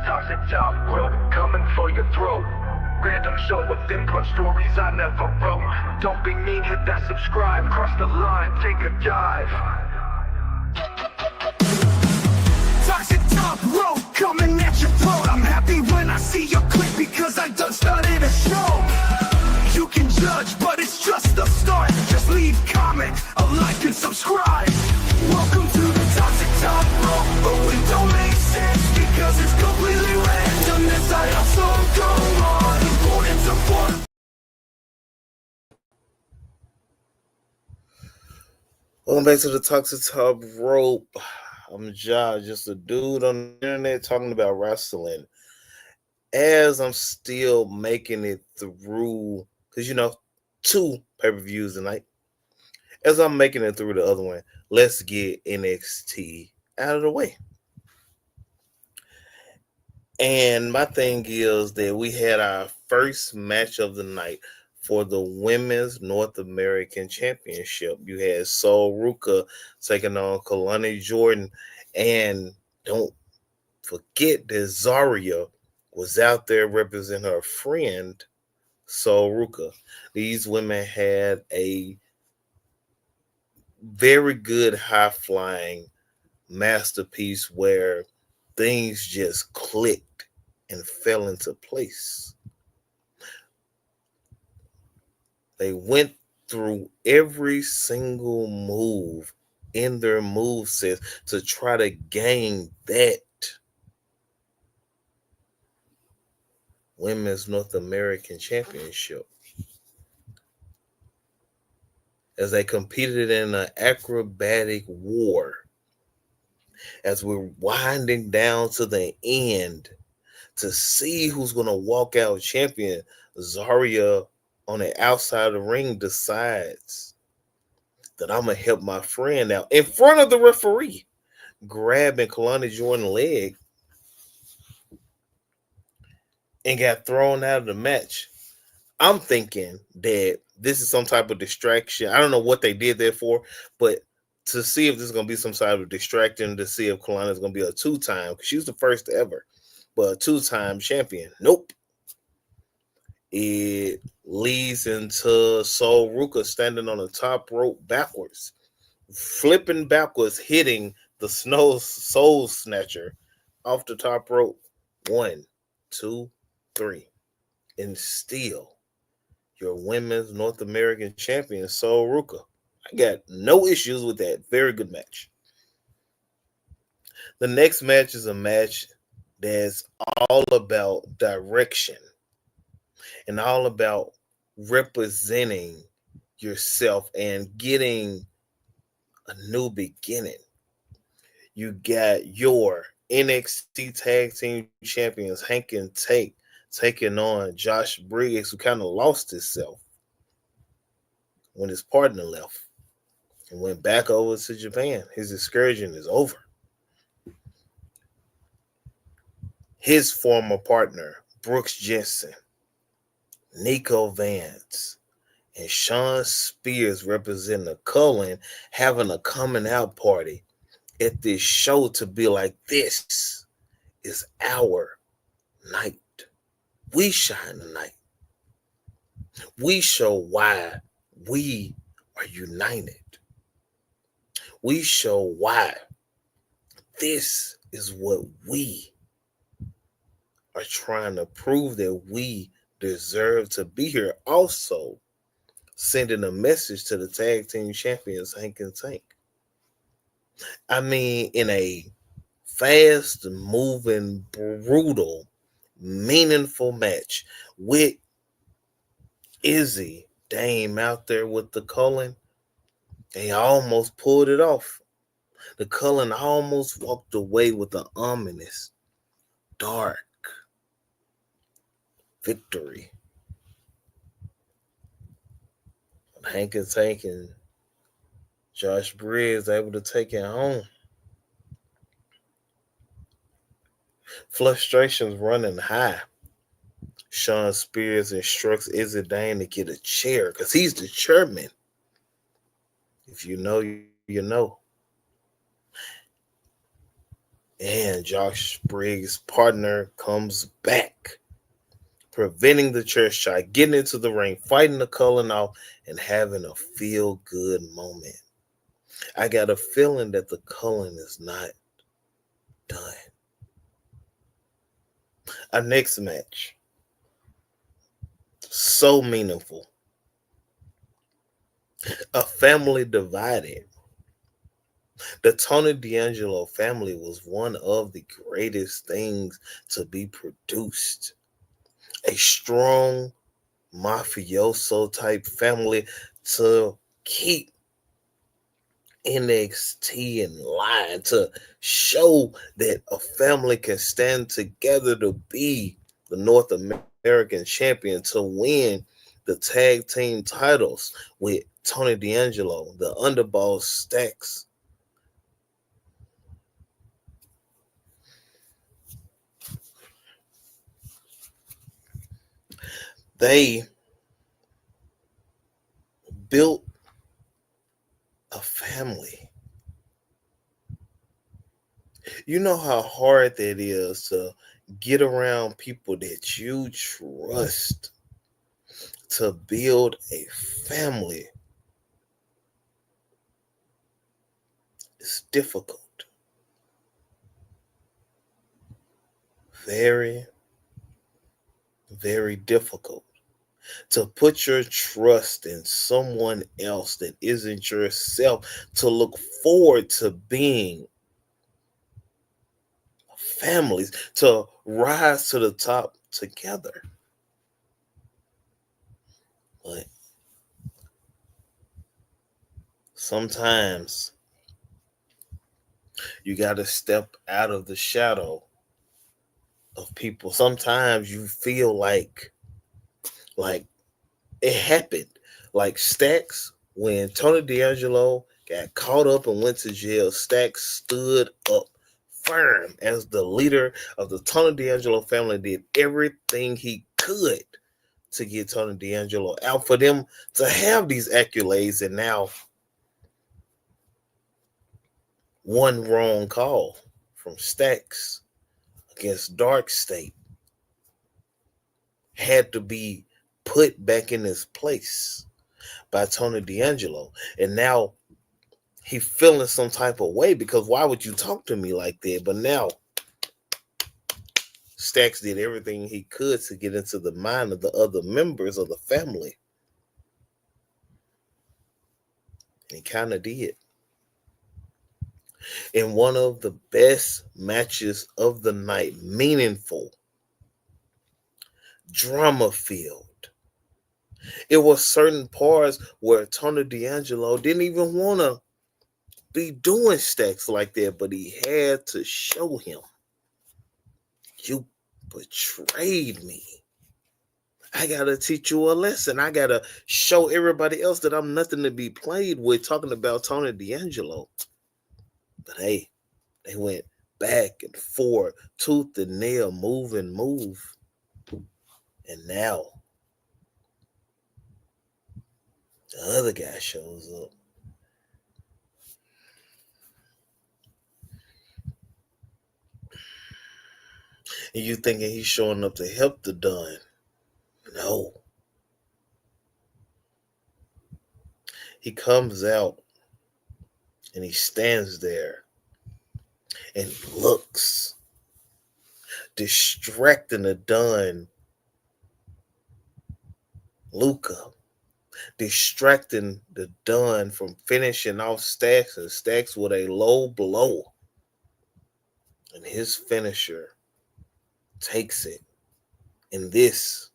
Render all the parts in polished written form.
Toxic top rope, coming for your throat. Random show with input stories I never wrote. Don't be mean, hit that subscribe. Cross the line, take a dive. Toxic top rope, coming at your throat. I'm happy when I see your clip because I done started a show. You can judge, but it's just the start. Just leave comment, a like and subscribe. Welcome to the Toxic Top Rope. Oh, it don't make sense because it's completely random. As I also go on, important to one. Welcome back to the Toxic Top Rope. I'm Josh, just a dude on the internet talking about wrestling. As I'm still making it through, because 2 pay-per-views tonight. As I'm making it through the other one, let's get NXT out of the way. And my thing is that we had our first match of the night for the Women's North American Championship. You had Sol Ruka taking on Kalani Jordan. And don't forget that Zarya was out there representing her friend, Sol Ruka. These women had a very good high-flying masterpiece where things just clicked and fell into place. They went through every single move in their movesets to try to gain that Women's North American Championship. As they competed in an acrobatic war. As we're winding down to the end to see who's going to walk out champion, Zarya on the outside of the ring decides that I'm going to help my friend out in front of the referee, grabbing Kalani Jordan's leg and got thrown out of the match. I'm thinking that this is some type of distraction. I don't know what they did there for, but to see if this is going to be some sort of distraction, to see if Kalani is going to be a 2-time, because she was the first ever, but a 2-time champion. Nope. It leads into Sol Ruka standing on the top rope backwards, flipping backwards, hitting the Soul Snatcher off the top rope. 1, 2, 3. And still, your Women's North American Champion, Sol Ruka. I got no issues with that. Very good match. The next match is a match that's all about direction and all about representing yourself and getting a new beginning. You got your NXT Tag Team Champions, Hank and Tank, taking on Josh Briggs, who kind of lost himself when his partner left and went back over to Japan. His excursion is over. His former partner, Brooks Jensen, Nico Vance, and Sean Spears representing Cullen having a coming out party at this show to be like, this is our night. We shine the night. We show why we are united. We show why this is what we are trying to prove, that we deserve to be here. Also, sending a message to the tag team champions, Hank and Tank. I mean, in a fast moving, brutal, meaningful match with Izzy Dame out there with the Cullen, they almost pulled it off. The Cullen almost walked away with an ominous, dark victory. Hank and Tank and Josh Briggs able to take it home. Frustrations running high. Sean Spears instructs Izzy Dane to get a chair because he's the chairman. If you know, you know. And Josh Briggs' partner comes back, preventing the church shot, getting into the ring, fighting the Cullen off, and having a feel good moment. I got a feeling that the Cullen is not done. Our next match, so meaningful. A family divided. The Tony D'Angelo family was one of the greatest things to be produced. A strong mafioso type family to keep NXT in line, to show that a family can stand together to be the North American champion, to win the tag team titles with Tony D'Angelo, the underboss Stacks. They built a family. You know how hard that is to get around people that you trust to build a family. It's difficult. Very, very difficult to put your trust in someone else that isn't yourself, to look forward to being families, to rise to the top together. But sometimes you got to step out of the shadow of people. Sometimes you feel like it happened. Like Stacks, when Tony D'Angelo got caught up and went to jail, Stacks stood up firm as the leader of the Tony D'Angelo family, did everything he could to get Tony D'Angelo out, for them to have these accolades. And now, one wrong call from Stacks against Dark State had to be put back in his place by Tony D'Angelo. And now he feeling some type of way, because why would you talk to me like that? But now Stacks did everything he could to get into the mind of the other members of the family. And he kind of did. In one of the best matches of the night, meaningful, drama filled. It was certain parts where Tony D'Angelo didn't even want to be doing Stacks like that, but he had to show him, you betrayed me. I gotta teach you a lesson. I gotta show everybody else that I'm nothing to be played with, talking about Tony D'Angelo. But hey, they went back and forth, tooth and nail, move and move. And now the other guy shows up. And you thinking he's showing up to help the Don. No. He comes out and he stands there and looks, distracting the Don, Luca, distracting the Don from finishing off Stacks, and Stacks with a low blow. And his finisher takes it. And this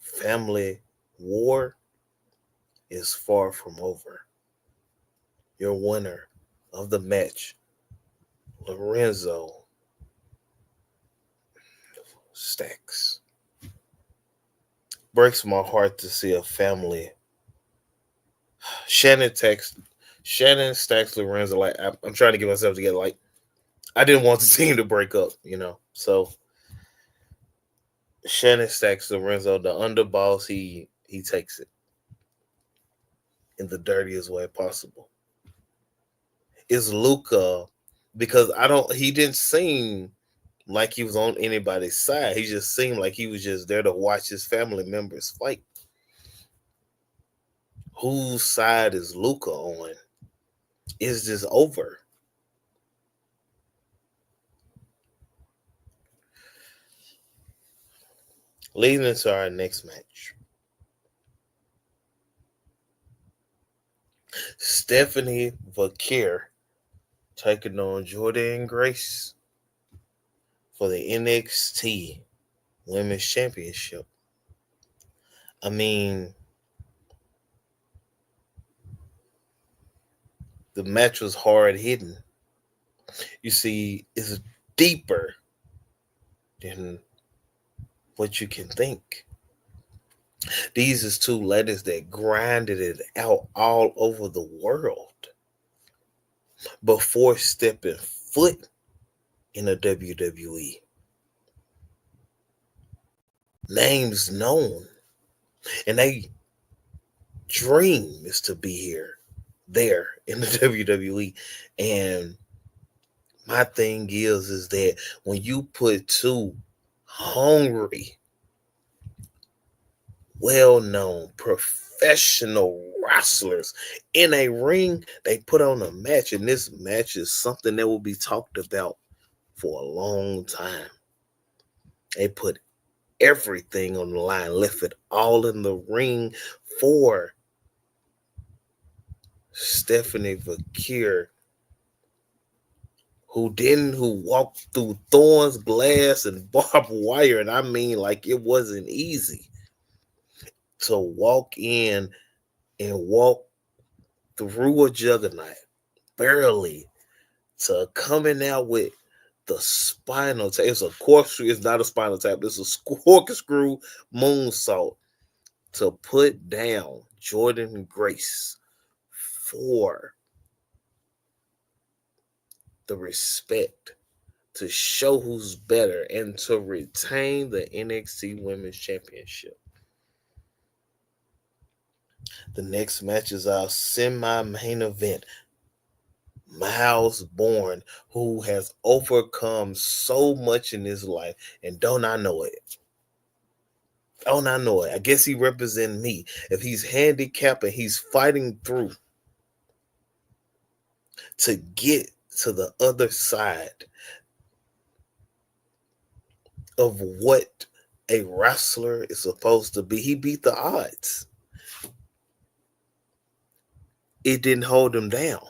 family war is far from over. Your winner of the match, Lorenzo Stacks. Breaks my heart to see a family. Shannon Stacks Lorenzo. Like, I'm trying to get myself together. Like, I didn't want the team to break up, So Shannon Stacks Lorenzo, the underboss, he takes it in the dirtiest way possible. Is Luca because he didn't seem like he was on anybody's side. He just seemed like he was just there to watch his family members fight. Whose side is Luca on? Is this over? Leading into our next match. Stephanie Vakir taking on Jordan Grace for the NXT Women's Championship. I mean, the match was hard hitting. You see, it's deeper than what you can think. These is two ladies that grinded it out all over the world before stepping foot in the WWE. Names known. And they dream is to be there in the WWE. And my thing is that when you put two hungry, well-known, professional wrestlers in a ring, they put on a match, and this match is something that will be talked about for a long time. They put everything on the line, left it all in the ring for Stephanie Vakir, who walked through thorns, glass, and barbed wire. And I mean, like, it wasn't easy to walk in and walk through a juggernaut, barely, to coming out with the spinal tap. It's a corkscrew. It's not a spinal tap. It's a corkscrew moonsault to put down Jordan Grace for the respect, to show who's better, and to retain the NXT Women's Championship. The next match is our semi-main event. Miles Bourne, who has overcome so much in his life, and don't I know it? Don't I know it? I guess he represents me. If he's handicapped and he's fighting through to get to the other side of what a wrestler is supposed to be, he beat the odds. It didn't hold him down.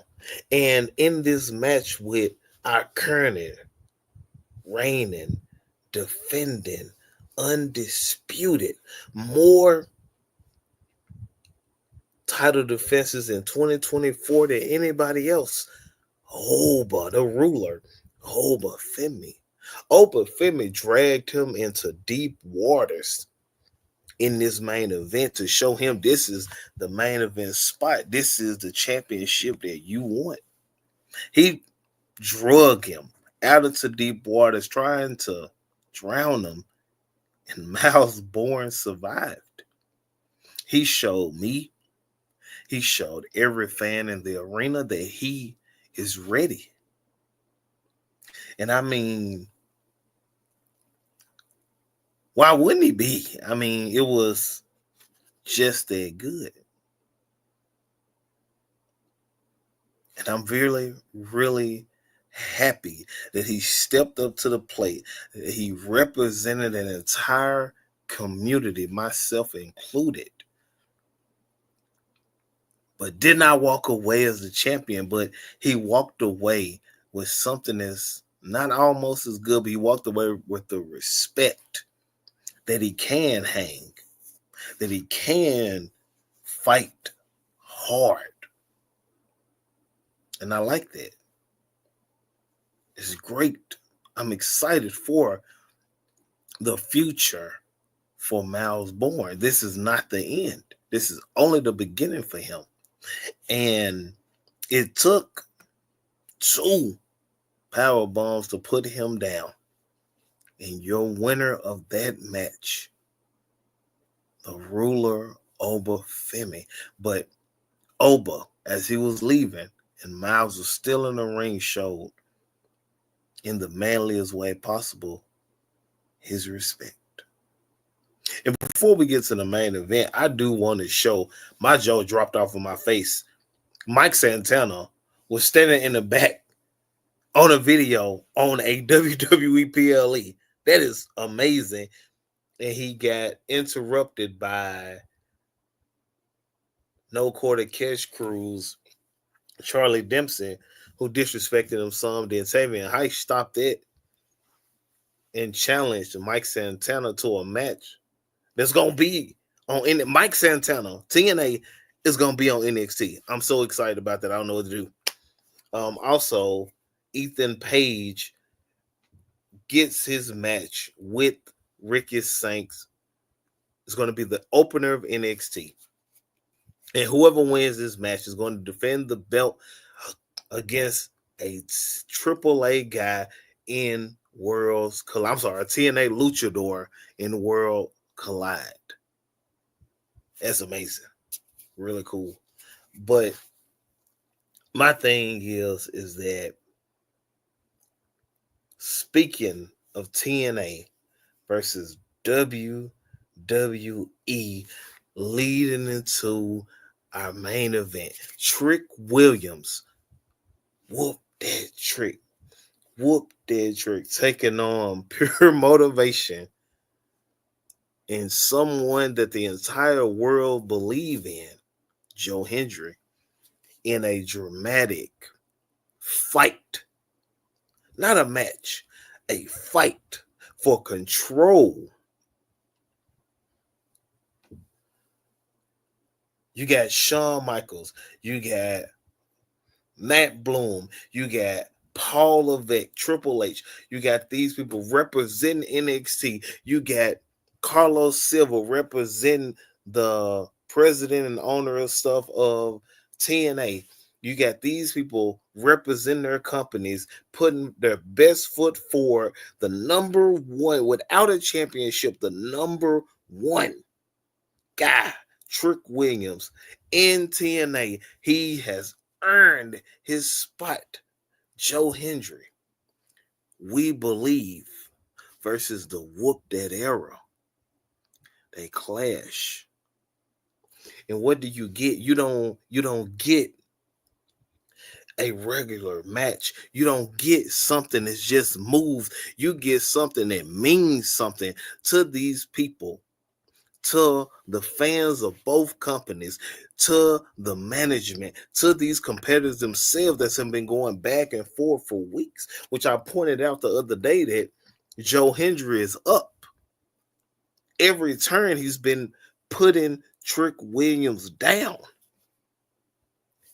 And in this match with our current, reigning, defending, undisputed, more title defenses in 2024 than anybody else, Oba, the ruler, Oba Femi. Oba Femi dragged him into deep waters in this main event to show him this is the main event spot. This is the championship that you want. He drug him out into deep waters, trying to drown him, and Miles Bourne survived. He showed me, he showed every fan in the arena that he is ready. And I mean, why wouldn't he be? I mean, it was just that good. And I'm really, really happy that he stepped up to the plate. He represented an entire community, myself included, but did not walk away as the champion. But he walked away with something that's not almost as good, but he walked away with the respect that he can hang, that he can fight hard. And I like that. It's great. I'm excited for the future for Miles Bourne. This is not the end. This is only the beginning for him. And it took 2 power bombs to put him down. And your winner of that match, the ruler, Oba Femi. But Oba, as he was leaving and Miles was still in the ring, showed in the manliest way possible his respect. And before we get to the main event, I do want to show my jaw dropped off of my face. Mike Santana was standing in the back on a video on a WWE PLE. That is amazing. And he got interrupted by No Quarter Cash Crew's Charlie Dempsey, who disrespected him some. Then Tavian Height stopped it and challenged Mike Santana to a match that's going to be on Mike Santana. TNA is going to be on NXT. I'm so excited about that. I don't know what to do. Also, Ethan Page gets his match with Ricky Saints. It's going to be the opener of NXT. And whoever wins this match is going to defend the belt against a AAA guy in Worlds Collide. I'm sorry, a TNA Luchador in World Collide. That's amazing. Really cool. But my thing is that speaking of TNA versus WWE leading into our main event, Trick Williams whoop that trick, taking on Pure Motivation and someone that the entire world believe in, Joe Hendry, in a dramatic fight. Not a match, a fight for control. You got Shawn Michaels, you got Matt Bloom, you got Paul Levesque, Triple H, you got these people representing NXT, you got Carlos Silva representing the president and owner of stuff of TNA. You got these people representing their companies, putting their best foot forward. The number one, without a championship, the number one guy, Trick Williams, in TNA. He has earned his spot. Joe Hendry, We Believe versus the Whoop That Era. They clash. And what do you get? You don't get a regular match. You don't get something that's just moves. You get something that means something to these people, to the fans of both companies, to the management, to these competitors themselves that have been going back and forth for weeks, which I pointed out the other day that Joe Hendry is up. Every turn he's been putting Trick Williams down.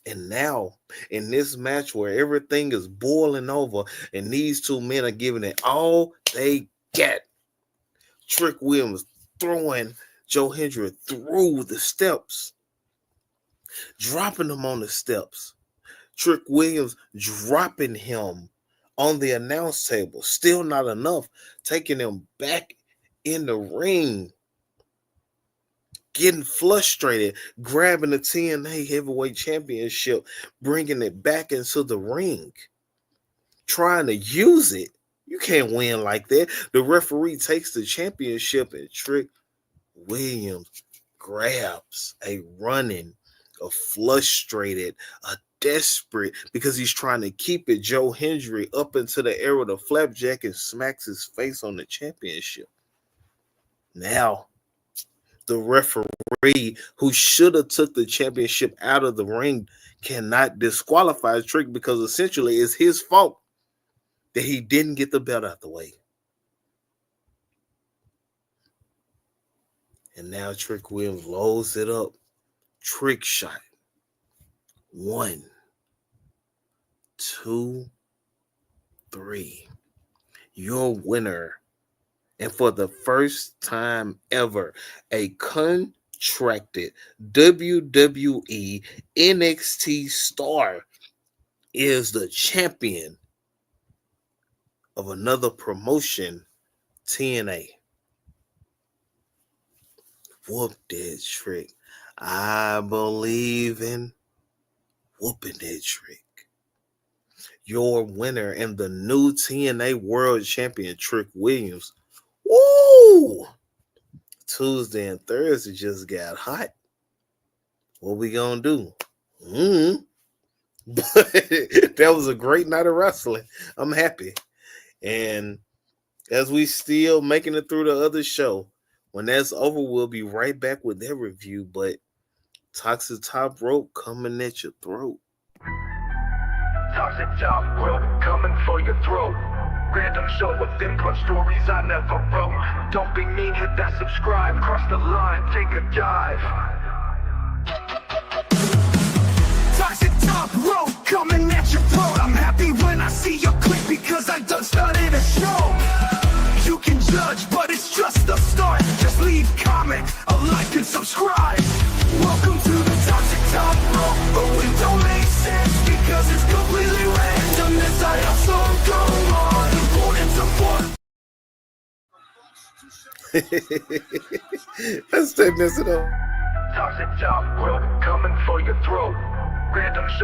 And now, in this match where everything is boiling over and these two men are giving it all they get, Trick Williams throwing Joe Hendry through the steps, dropping him on the steps. Trick Williams dropping him on the announce table. Still not enough. Taking him back in the ring. Getting frustrated. Grabbing the TNA Heavyweight Championship. Bringing it back into the ring. Trying to use it. You can't win like that. The referee takes the championship and Trick Williams grabs a running, a frustrated, a desperate, because he's trying to keep it, Joe Hendry up into the air with a flapjack and smacks his face on the championship. Now, the referee who should have took the championship out of the ring cannot disqualify Trick because essentially it's his fault that he didn't get the belt out the way. And now Trick Williams loads it up. Trick shot. 1, 2, 3. Your winner. And for the first time ever, a contracted WWE NXT star is the champion of another promotion, TNA. Whoop that Trick. I believe in whooping that Trick. your winner and the new TNA World Champion, Trick Williams. Woo! Tuesday and Thursday just got hot. What we gonna do? But that was a great night of wrestling. I'm happy. And as we still making it through the other show, when that's over, we'll be right back with their review. But Toxic Top Rope coming at your throat. Toxic Top Rope coming for your throat. Random show with input stories I never wrote. Don't be mean, hit that subscribe. Cross the line, take a dive. Toxic Top Rope coming at your throat. I'm happy when I see your click because I done started a show. You can judge, but it's just the start. Just leave comment, a like and subscribe. Welcome to the Toxic Top Rope, but it don't make sense because it's completely random. As I also go on, Let's take this up. Toxic Top Rope coming for your throat. Random show.